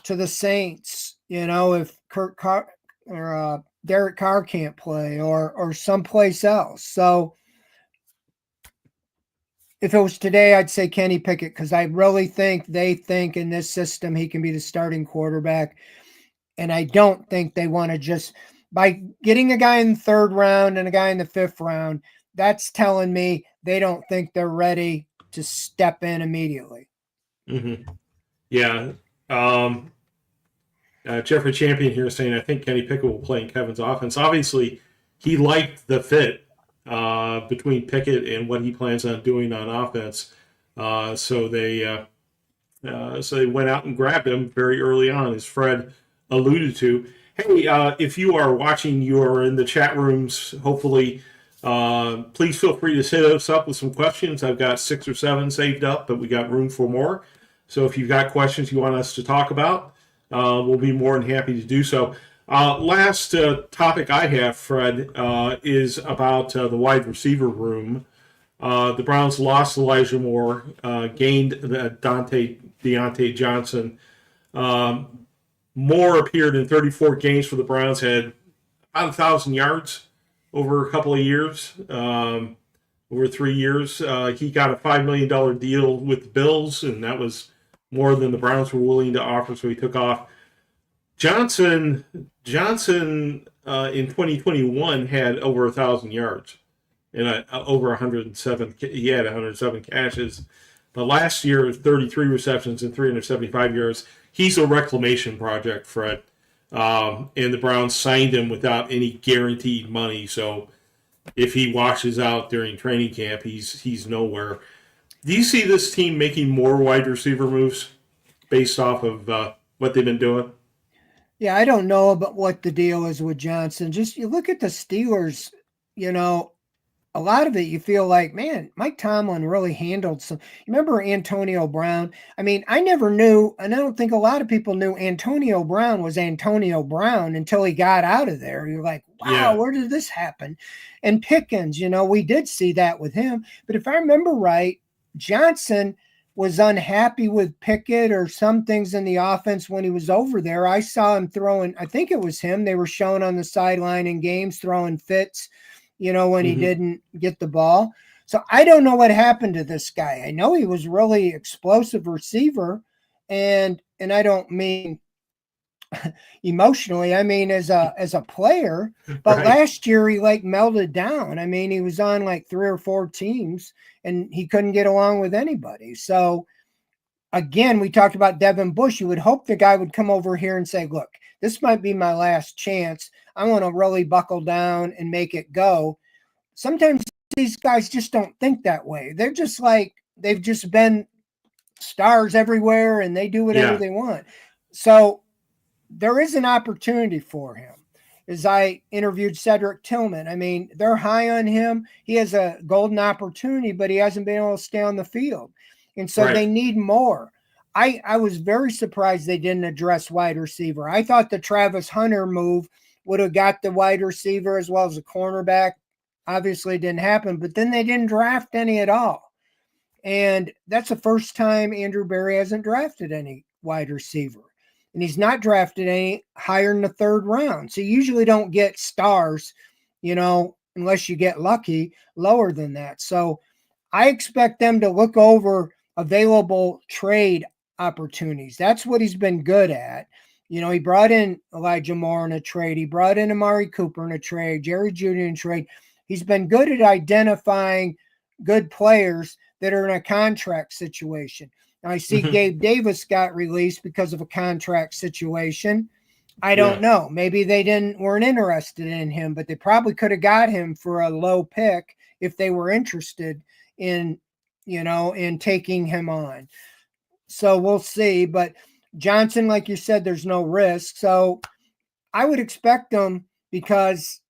to the Saints. If Kurt Carr or Derek Carr can't play, or someplace else. So, if it was today, I'd say Kenny Pickett, because I really think they think in this system he can be the starting quarterback. And I don't think they want to just, by getting a guy in the 3rd round and a guy in the 5th round, that's telling me they don't think they're ready to step in immediately. Yeah. Jeffrey Champion here saying, I think Kenny Pickett will play in Kevin's offense. Obviously, he liked the fit between Pickett and what he plans on doing on offense. So they went out and grabbed him very early on, as Fred alluded to. Hey, if you are watching, you are in the chat rooms, hopefully. Please feel free to hit us up with some questions. I've got 6 or 7 saved up, but we got room for more. So if you've got questions you want us to talk about, we'll be more than happy to do so. Last topic I have, Fred, is about the wide receiver room. The Browns lost Elijah Moore, gained Deontay Johnson. Moore appeared in 34 games for the Browns, had about 1,000 yards over a couple of years, over 3 years. He got a $5 million deal with the Bills, and that was more than the Browns were willing to offer, so he took off. Johnson in 2021 had over 1,000 yards and over 107. He had 107 catches. But last year, 33 receptions and 375 yards. He's a reclamation project, Fred. And the Browns signed him without any guaranteed money. So if he washes out during training camp, he's nowhere. Do you see this team making more wide receiver moves based off of what they've been doing? Yeah, I don't know about what the deal is with Johnson. Just you look at the Steelers, a lot of it you feel like, man, Mike Tomlin really handled some. You remember Antonio Brown? I mean, I never knew, and I don't think a lot of people knew Antonio Brown was Antonio Brown until he got out of there. You're like, wow, where did this happen? And Pickens, we did see that with him. But if I remember right, Johnson was unhappy with Pickett or some things in the offense when he was over there. I saw him throwing, I think it was him. They were showing on the sideline in games throwing fits, when he didn't get the ball. So I don't know what happened to this guy. I know he was really explosive receiver, and I don't mean emotionally, I mean as a player. But last year he melted down. I mean, he was on 3 or 4 teams and he couldn't get along with anybody. So again, we talked about Devin Bush. You would hope the guy would come over here and say, look, this might be my last chance. I want to really buckle down and make it go. Sometimes these guys just don't think that way. They're just they've just been stars everywhere and they do whatever they want. So there is an opportunity for him. As I interviewed Cedric Tillman, I mean, they're high on him. He has a golden opportunity, but he hasn't been able to stay on the field. And so they need more. I was very surprised they didn't address wide receiver. I thought the Travis Hunter move would have got the wide receiver as well as the cornerback. Obviously, it didn't happen, but then they didn't draft any at all. And that's the first time Andrew Berry hasn't drafted any wide receiver. And he's not drafted any higher in the 3rd round. So you usually don't get stars, unless you get lucky, lower than that. So I expect them to look over available trade opportunities. That's what he's been good at. He brought in Elijah Moore in a trade. He brought in Amari Cooper in a trade, Jerry Jeudy in a trade. he's been good at identifying good players that are in a contract situation. Now, I see Gabe Davis got released because of a contract situation. I don't know. Maybe they weren't interested in him, but they probably could have got him for a low pick if they were interested in, in taking him on. So we'll see. But Johnson, like you said, there's no risk. So I would expect them because,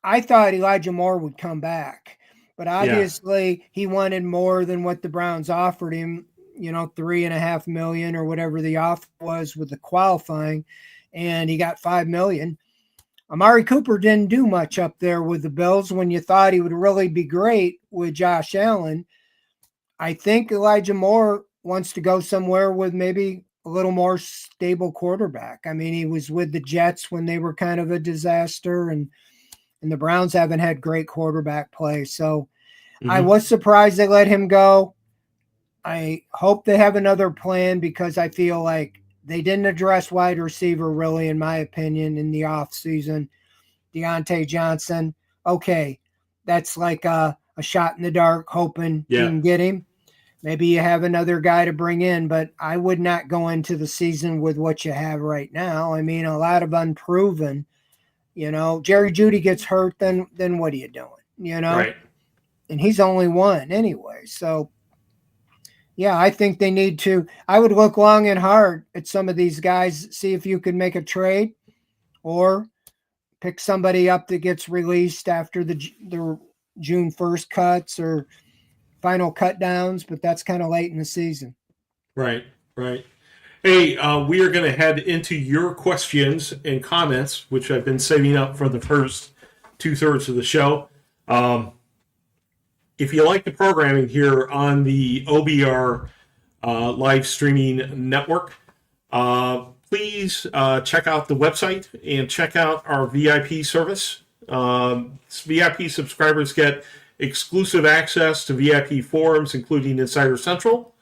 I thought Elijah Moore would come back. But obviously he wanted more than what the Browns offered him, $3.5 million or whatever the offer was with the qualifying, and he got $5 million. Amari Cooper didn't do much up there with the Bills when you thought he would really be great with Josh Allen. I think Elijah Moore wants to go somewhere with maybe a little more stable quarterback. I mean, he was with the Jets when they were kind of a disaster, and the Browns haven't had great quarterback play. So I was surprised they let him go. I hope they have another plan because I feel like they didn't address wide receiver really, in my opinion, in the offseason. Deontay Johnson, okay, that's like a shot in the dark, hoping you can get him. Maybe you have another guy to bring in, but I would not go into the season with what you have right now. I mean, a lot of unproven. Jerry Jeudy gets hurt, then what are you doing? Right. And he's only one anyway. So, I think they need to. I would look long and hard at some of these guys, see if you could make a trade or pick somebody up that gets released after the June 1st cuts or final cut downs, but that's kind of late in the season. Right. Hey, we are going to head into your questions and comments, which I've been saving up for the first 2/3 of the show. If you like the programming here on the OBR live streaming network, please check out the website and check out our VIP service. VIP subscribers get exclusive access to VIP forums, including Insider Central,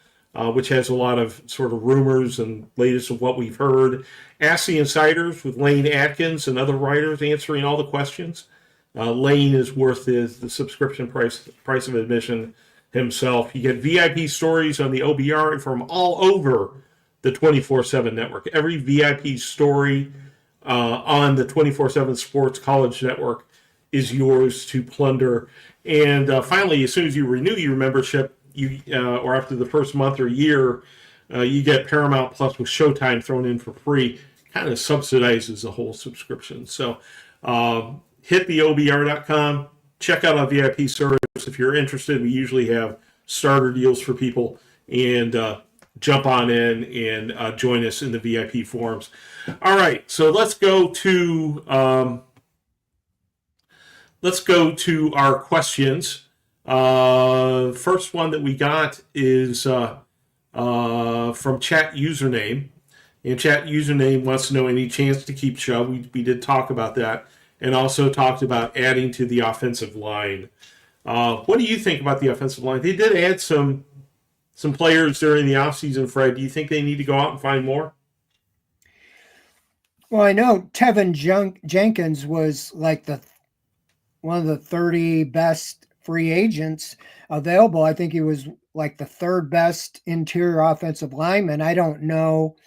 which has a lot of sort of rumors and latest of what we've heard. Ask the Insiders with Lane Atkins and other writers answering all the questions. Lane is worth the subscription price of admission himself. You get VIP stories on the OBR from all over the 24/7 network. Every VIP story on the 24/7 Sports College Network is yours to plunder. And finally, as soon as you renew your membership, or after the first month or year, you get Paramount Plus with Showtime thrown in for free. Kind of subsidizes the whole subscription. So hit the OBR.com, check out our VIP service if you're interested. We usually have starter deals for people, and jump on in and join us in the VIP forums. All right, so let's go to our questions. First one that we got is from Chat Username. And Chat Username wants to know any chance to keep Chubb. We did talk about that, and also talked about adding to the offensive line. What do you think about the offensive line? They did add some players during the offseason, Fred. Do you think they need to go out and find more? Well, I know Tevin Jenkins was like one of the 30 best free agents available. I think he was like the third best interior offensive lineman. I don't know.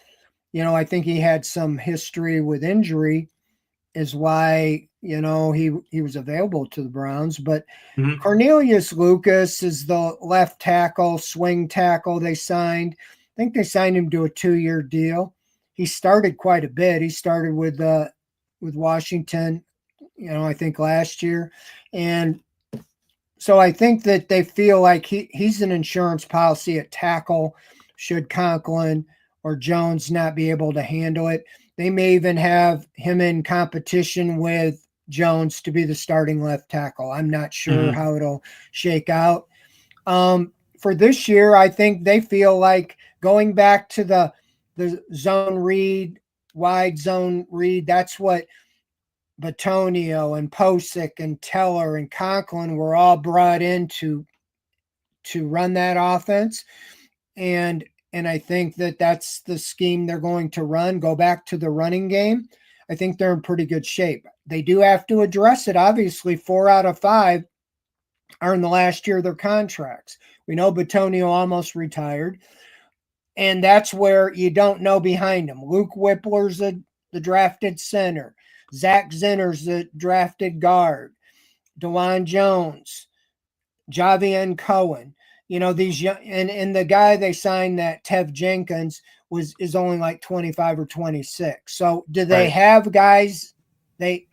I think he had some history with injury is why, he was available to the Browns. But Cornelius Lucas is the left tackle, swing tackle they signed. I think they signed him to a 2-year deal. He started quite a bit. He started with Washington, I think last year. And so I think that they feel like he's an insurance policy at tackle should Conklin or Jones not be able to handle it. They may even have him in competition with Jones to be the starting left tackle. I'm not sure how it'll shake out. For this year, I think they feel like going back to the zone read, wide zone read, that's what Batonio and Posick and Teller and Conklin were all brought in to run that offense. And I think that that's the scheme they're going to run, go back to the running game. I think they're in pretty good shape. they do have to address it. Obviously, 4 out of 5 are in the last year of their contracts. We know Batonio almost retired, and that's where you don't know behind them. Luke Whippler's the drafted center. Zach Zinner's the drafted guard. DeJuan Jones, Javian Cohen. These young, and the guy they signed, that Tev Jenkins, is only like 25 or 26. So do they have guys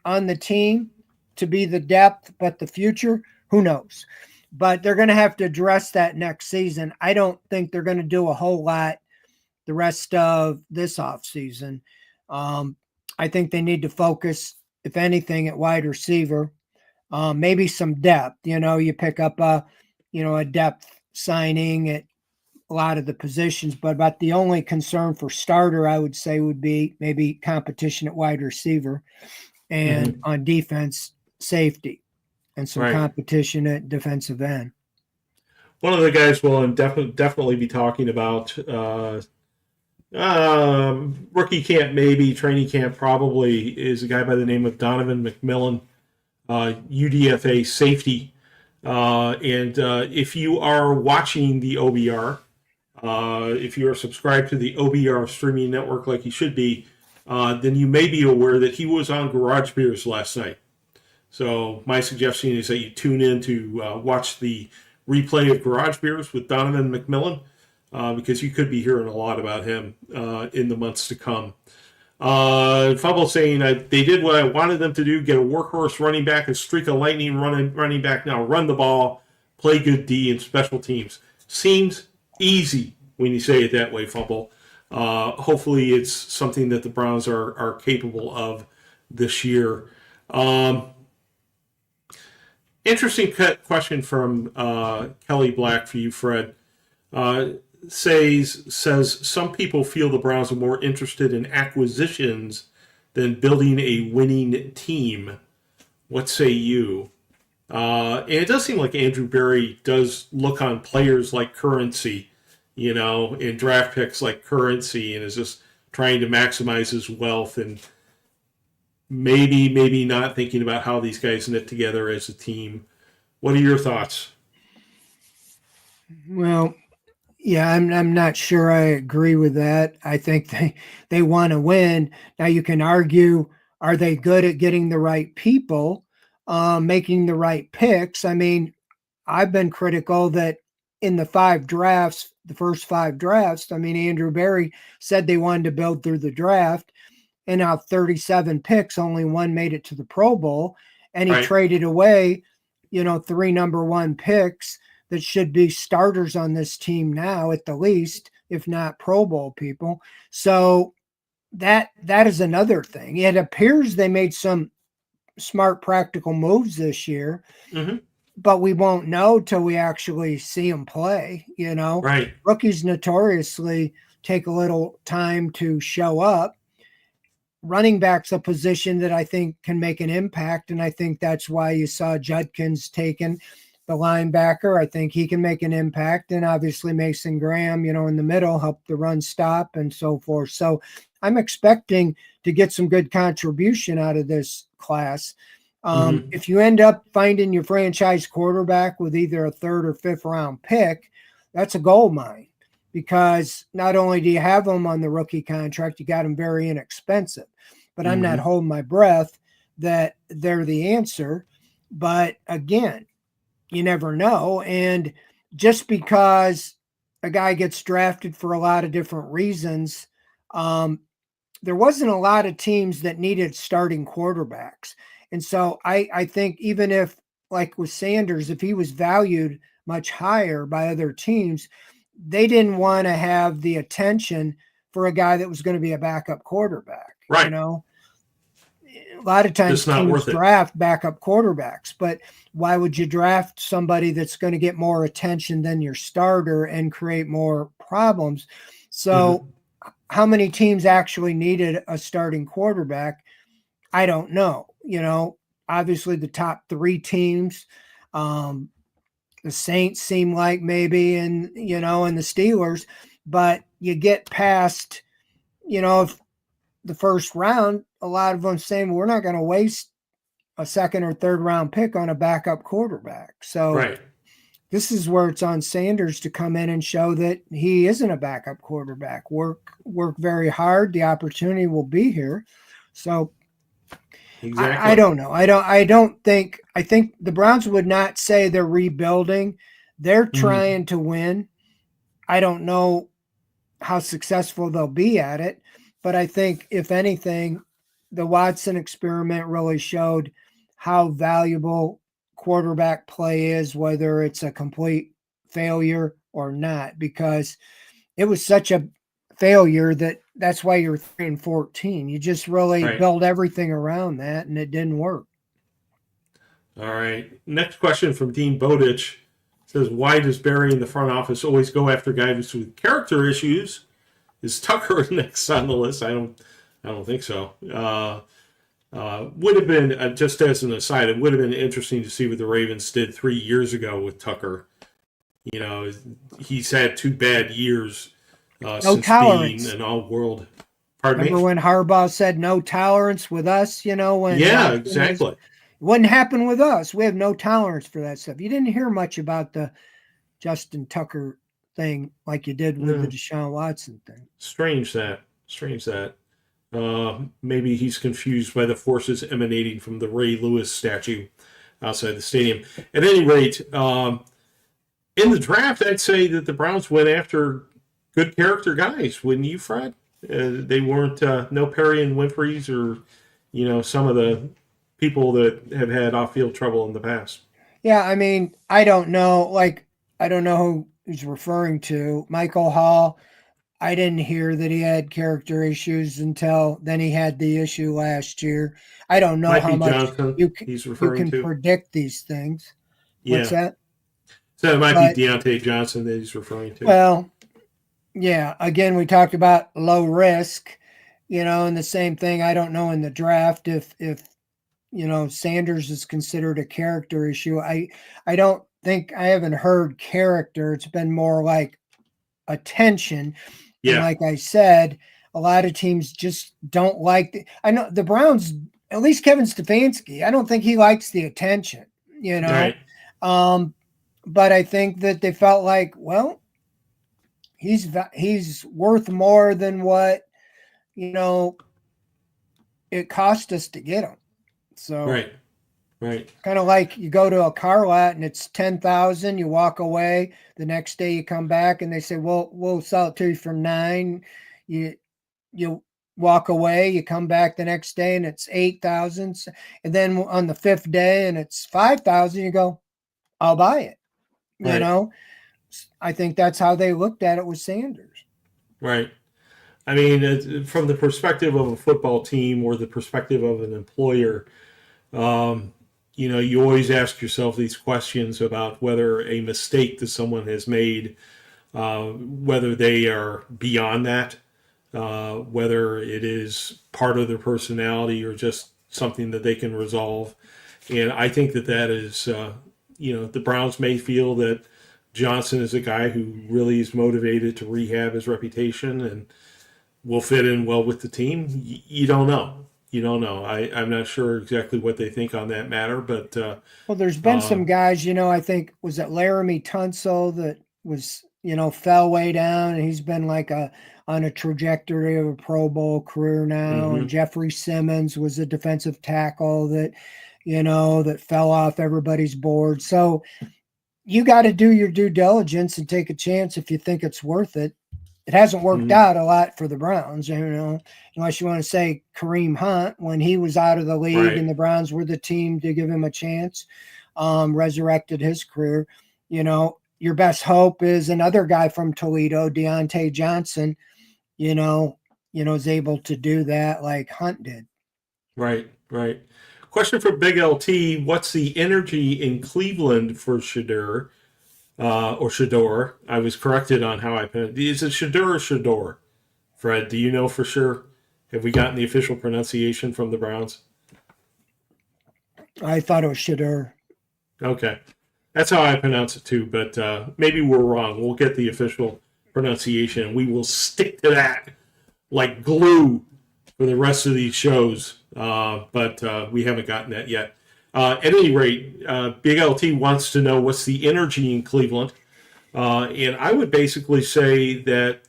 on the team to be the depth, but the future? Who knows? But they're going to have to address that next season. I don't think they're going to do a whole lot the rest of this offseason. I think they need to focus, if anything, at wide receiver. Maybe some depth. You pick up a depth signing at a lot of the positions, but about the only concern for starter, I would say, would be maybe competition at wide receiver, and on defense, safety, and some competition at defensive end. One of the guys we'll definitely be talking about, rookie camp, maybe training camp, probably, is a guy by the name of Donovan McMillan, UDFA safety. And if you are watching the OBR, if you are subscribed to the OBR streaming network like you should be, then you may be aware that he was on Garage Beers last night. So my suggestion is that you tune in to watch the replay of Garage Beers with Donovan McMillan, because you could be hearing a lot about him in the months to come. Fumble saying they did what I wanted them to do: get a workhorse running back, a streak of lightning running back. Now run the ball, play good D and special teams. Seems easy when you say it that way, Fumble. Hopefully it's something that the Browns are capable of this year. Interesting question from Kelly Black for you, Fred. Says some people feel the Browns are more interested in acquisitions than building a winning team. What say you? And it does seem like Andrew Berry does look on players like currency, and draft picks like currency, and is just trying to maximize his wealth, and maybe not thinking about how these guys knit together as a team. What are your thoughts? Well, yeah, I'm not sure I agree with that. I think they want to win. Now you can argue, are they good at getting the right people, making the right picks? I mean, I've been critical that in the first 5 drafts, I mean, Andrew Berry said they wanted to build through the draft, and out of 37 picks, only 1 made it to the Pro Bowl, and he traded away, 3 number 1 picks that should be starters on this team now, at the least, if not Pro Bowl people. So that is another thing. It appears they made some smart, practical moves this year, but we won't know till we actually see them play. Rookies notoriously take a little time to show up. Running back's a position that I think can make an impact, and I think that's why you saw Judkins taken, the linebacker. I think he can make an impact, and obviously Mason Graham, in the middle, help the run stop and so forth. So I'm expecting to get some good contribution out of this class. If you end up finding your franchise quarterback with either a 3rd or 5th round pick, that's a gold mine, because not only do you have them on the rookie contract, you got them very inexpensive. But I'm not holding my breath that they're the answer. But again, you never know. And just because a guy gets drafted for a lot of different reasons, there wasn't a lot of teams that needed starting quarterbacks. And so I think even if, like with Sanders, if he was valued much higher by other teams, they didn't want to have the attention for a guy that was going to be a backup quarterback. Right. A lot of times teams draft backup quarterbacks, but why would you draft somebody that's going to get more attention than your starter and create more problems? So how many teams actually needed a starting quarterback? I don't know. Obviously the top 3 teams, the Saints seem like maybe, and the Steelers, but you get past, if the first round, a lot of them saying, we're not going to waste a second or third round pick on a backup quarterback. So Right. this is where it's on Sanders to come in and show that he isn't a backup quarterback. Work very hard. The opportunity will be here. So Exactly. I don't know. I think the Browns would not say they're rebuilding. They're trying to win. I don't know how successful they'll be at it, but I think if anything, the Watson experiment really showed how valuable quarterback play is, whether it's a complete failure or not, because it was such a failure that's why you're 3-14. You just really Right. build everything around that, and it didn't work. All right. Next question from Dean Bowditch says, why does Barry in the front office always go after guys with character issues? Is Tucker next on the list? I don't think so. Would have been, just as an aside, it would have been interesting to see what the Ravens did 3 years ago with Tucker. You know, he's had 2 bad years since tolerance. being an all-world. Pardon Remember me? when Harbaugh said no tolerance with us? You know, when Yeah, exactly. it wouldn't happen with us. We have no tolerance for that stuff. You didn't hear much about the Justin Tucker thing like you did with the Deshaun Watson thing. Strange that. Maybe he's confused by the forces emanating from the Ray Lewis statue outside the stadium. At any rate, in the draft, I'd say that the Browns went after good character guys, wouldn't you, Fred? They weren't no Perry and Winfrey's or, you know, some of the people that have had off-field trouble in the past. Yeah, I mean, I don't know. Like, I don't know who he's referring to. Michael Hall, I didn't hear that he had character issues until then he had the issue last year. I don't know how much Johnson, you he's referring can to. predict these things. Yeah. What's that? So it might be Deontay Johnson that he's referring to. Well, yeah. Again, we talked about low risk, you know, and the same thing. I don't know in the draft if you know Sanders is considered a character issue. I don't think I haven't heard character. It's been more like attention. Yeah. And like I said, a lot of teams just don't like I know the Browns, at least Kevin Stefanski, I don't think he likes the attention, you know. Right. But I think that they felt like, well, he's worth more than what, you know, it cost us to get him. So Right. Kind of like you go to a car lot and it's 10,000, you walk away. The next day you come back and they say, "Well, we'll sell it to you for 9." You walk away, you come back the next day and it's 8,000, and then on the 5th day and it's 5,000, you go, "I'll buy it." You know, I think that's how they looked at it with Sanders. Right. I mean, from the perspective of a football team or the perspective of an employer, you know, you always ask yourself these questions about whether a mistake that someone has made, whether they are beyond that, whether it is part of their personality or just something that they can resolve. And I think that is, you know, the Browns may feel that Johnson is a guy who really is motivated to rehab his reputation and will fit in well with the team. You don't know. I'm not sure exactly what they think on that matter, but well, there's been some guys, you know, I think was it Laramie Tunsil that was, you know, fell way down, and he's been like on a trajectory of a Pro Bowl career now. And Jeffrey Simmons was a defensive tackle that, you know, that fell off everybody's board. So you got to do your due diligence and take a chance if you think it's worth it. It hasn't worked out a lot for the Browns, you know, unless you want to say Kareem Hunt when he was out of the league and the Browns were the team to give him a chance, resurrected his career. You know, your best hope is another guy from Toledo, Deontay Johnson, you know, is able to do that like Hunt did. Right. Question for Big LT. What's the energy in Cleveland for Shedeur? Or Shedeur. I was corrected on how I put it. Is it Shedeur or Shedeur? Fred, do you know for sure? Have we gotten the official pronunciation from the Browns? I thought it was Shedeur. Okay. That's how I pronounce it too, but maybe we're wrong. We'll get the official pronunciation, and we will stick to that like glue for the rest of these shows, but we haven't gotten that yet. At any rate, Big LT wants to know what's the energy in Cleveland. And I would basically say that,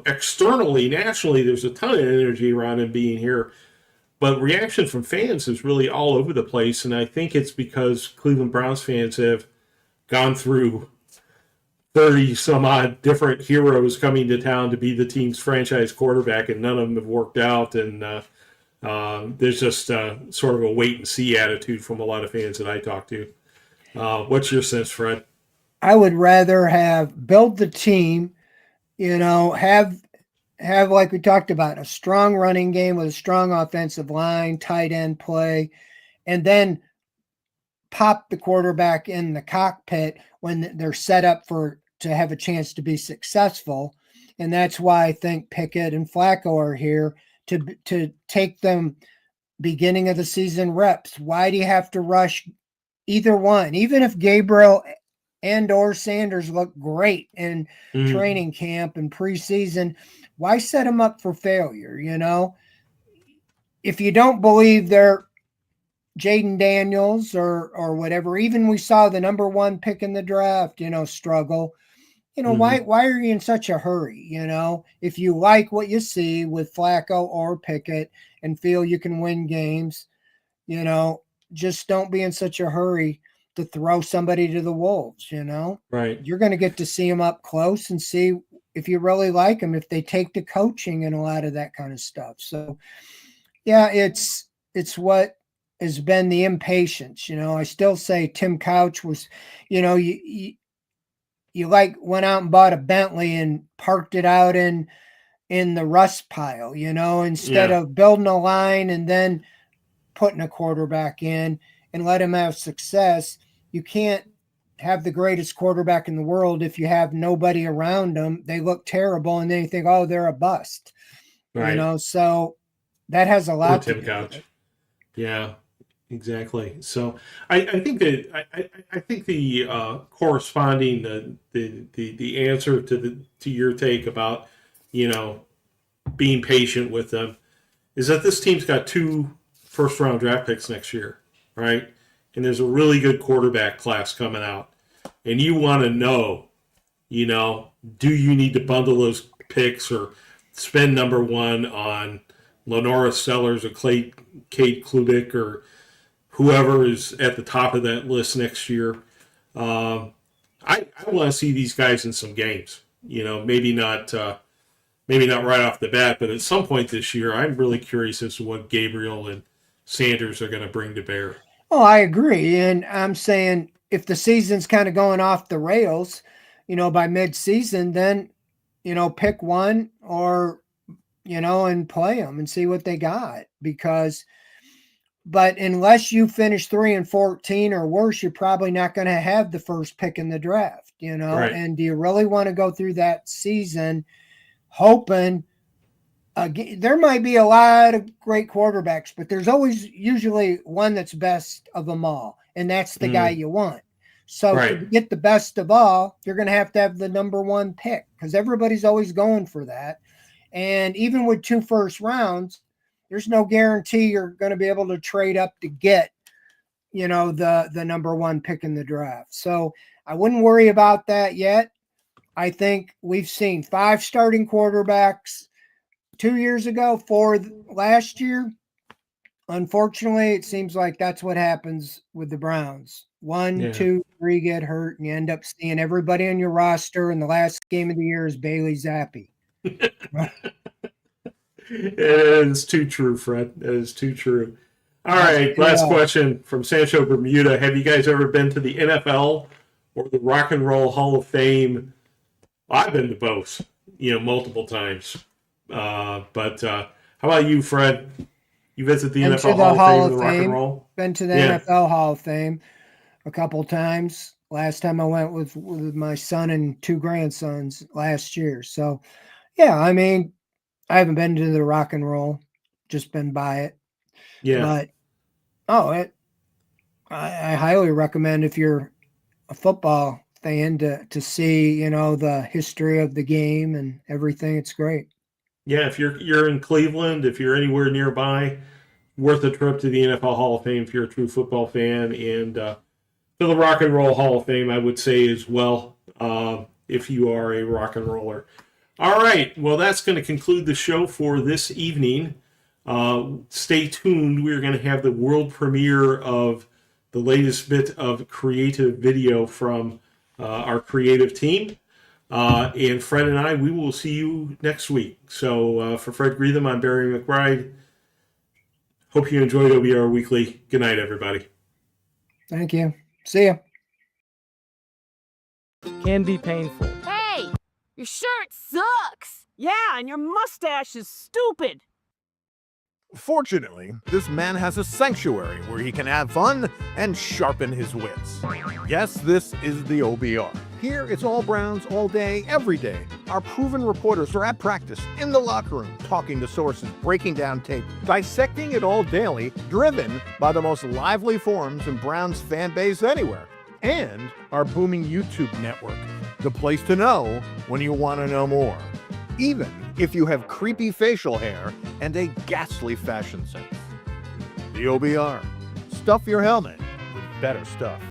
externally, nationally, there's a ton of energy around him being here. But reaction from fans is really all over the place. And I think it's because Cleveland Browns fans have gone through 30 some odd different heroes coming to town to be the team's franchise quarterback, and none of them have worked out. And there's just sort of a wait and see attitude from a lot of fans that I talk to. What's your sense, Fred? I would rather have build the team, have like we talked about, a strong running game with a strong offensive line, tight end play, and then pop the quarterback in the cockpit when they're set up to have a chance to be successful. And that's why I think Pickett and Flacco are here to take them beginning of the season reps. Why do you have to rush either one? Even if Gabriel and or Sanders look great in training camp and preseason, why set them up for failure? If you don't believe they're Jaden Daniels or whatever, even we saw the number one pick in the draft, struggle. Why are you in such a hurry? If you like what you see with Flacco or Pickett and feel you can win games, just don't be in such a hurry to throw somebody to the wolves. Right. You're going to get to see them up close and see if you really like them, if they take to coaching and a lot of that kind of stuff. So yeah, it's what has been the impatience. I still say Tim Couch was, you went out and bought a Bentley and parked it out in the rust pile, instead of building a line and then putting a quarterback in and let him have success. You can't have the greatest quarterback in the world if you have nobody around them. They look terrible, and then you think, oh, they're a bust. Right. So that has a lot to do Couch. With it. Yeah. Exactly. So I think that I think the corresponding the answer to your take about being patient with them is that this team's got 2 first-round draft picks next year, right? And there's a really good quarterback class coming out, and you want to know, do you need to bundle those picks or spend number 1 on Lenora Sellers or Cade Klubik or whoever is at the top of that list next year? I want to see these guys in some games. Maybe not right off the bat, but at some point this year, I'm really curious as to what Gabriel and Sanders are going to bring to bear. Oh, I agree, and I'm saying if the season's kind of going off the rails, by mid-season, then pick one or and play them and see what they got But unless you finish 3-14 or worse, you're probably not going to have the first pick in the draft, Right. And do you really want to go through that season hoping there might be a lot of great quarterbacks, but there's always usually one that's best of them all, and that's the guy you want. So to get the best of all, you're going to have the number 1 pick because everybody's always going for that. And even with 2 first rounds, there's no guarantee you're going to be able to trade up to get, the number 1 pick in the draft. So I wouldn't worry about that yet. I think we've seen 5 starting quarterbacks 2 years ago, 4 last year. Unfortunately, it seems like that's what happens with the Browns. 1, 2, 3 get hurt, and you end up seeing everybody on your roster, and the last game of the year is Bailey Zappi. It is too true, Fred. It is too true. All right, last question from Sancho Bermuda. Have you guys ever been to the NFL or the Rock and Roll Hall of Fame? I've been to both, multiple times. But how about you, Fred? You visit the NFL Hall of Fame, the Rock and Roll? Been to the NFL Hall of Fame a couple times. Last time I went with my son and 2 grandsons last year. So, yeah, I mean, I haven't been to the Rock and Roll, just been by it. Yeah. But, I highly recommend if you're a football fan to see, the history of the game and everything. It's great. Yeah, if you're in Cleveland, if you're anywhere nearby, worth a trip to the NFL Hall of Fame if you're a true football fan, and to the Rock and Roll Hall of Fame, I would say as well, if you are a rock and roller. All right, well, that's going to conclude the show for this evening. Stay tuned. We're going to have the world premiere of the latest bit of creative video from our creative team. And Fred and I, we will see you next week. So for Fred Greetham, I'm Barry McBride. Hope you enjoyed OBR Weekly. Good night, everybody. Thank you. See ya. Can be painful. Hey, your shirt sucks. Yeah, and your mustache is stupid. Fortunately, this man has a sanctuary where he can have fun and sharpen his wits. Yes, this is the OBR. Here, it's all Browns all day, every day. Our proven reporters are at practice, in the locker room, talking to sources, breaking down tape, dissecting it all daily, driven by the most lively forums in Browns fan base anywhere. And our booming YouTube network, the place to know when you want to know more. Even if you have creepy facial hair and a ghastly fashion sense. The OBR. Stuff your helmet with better stuff.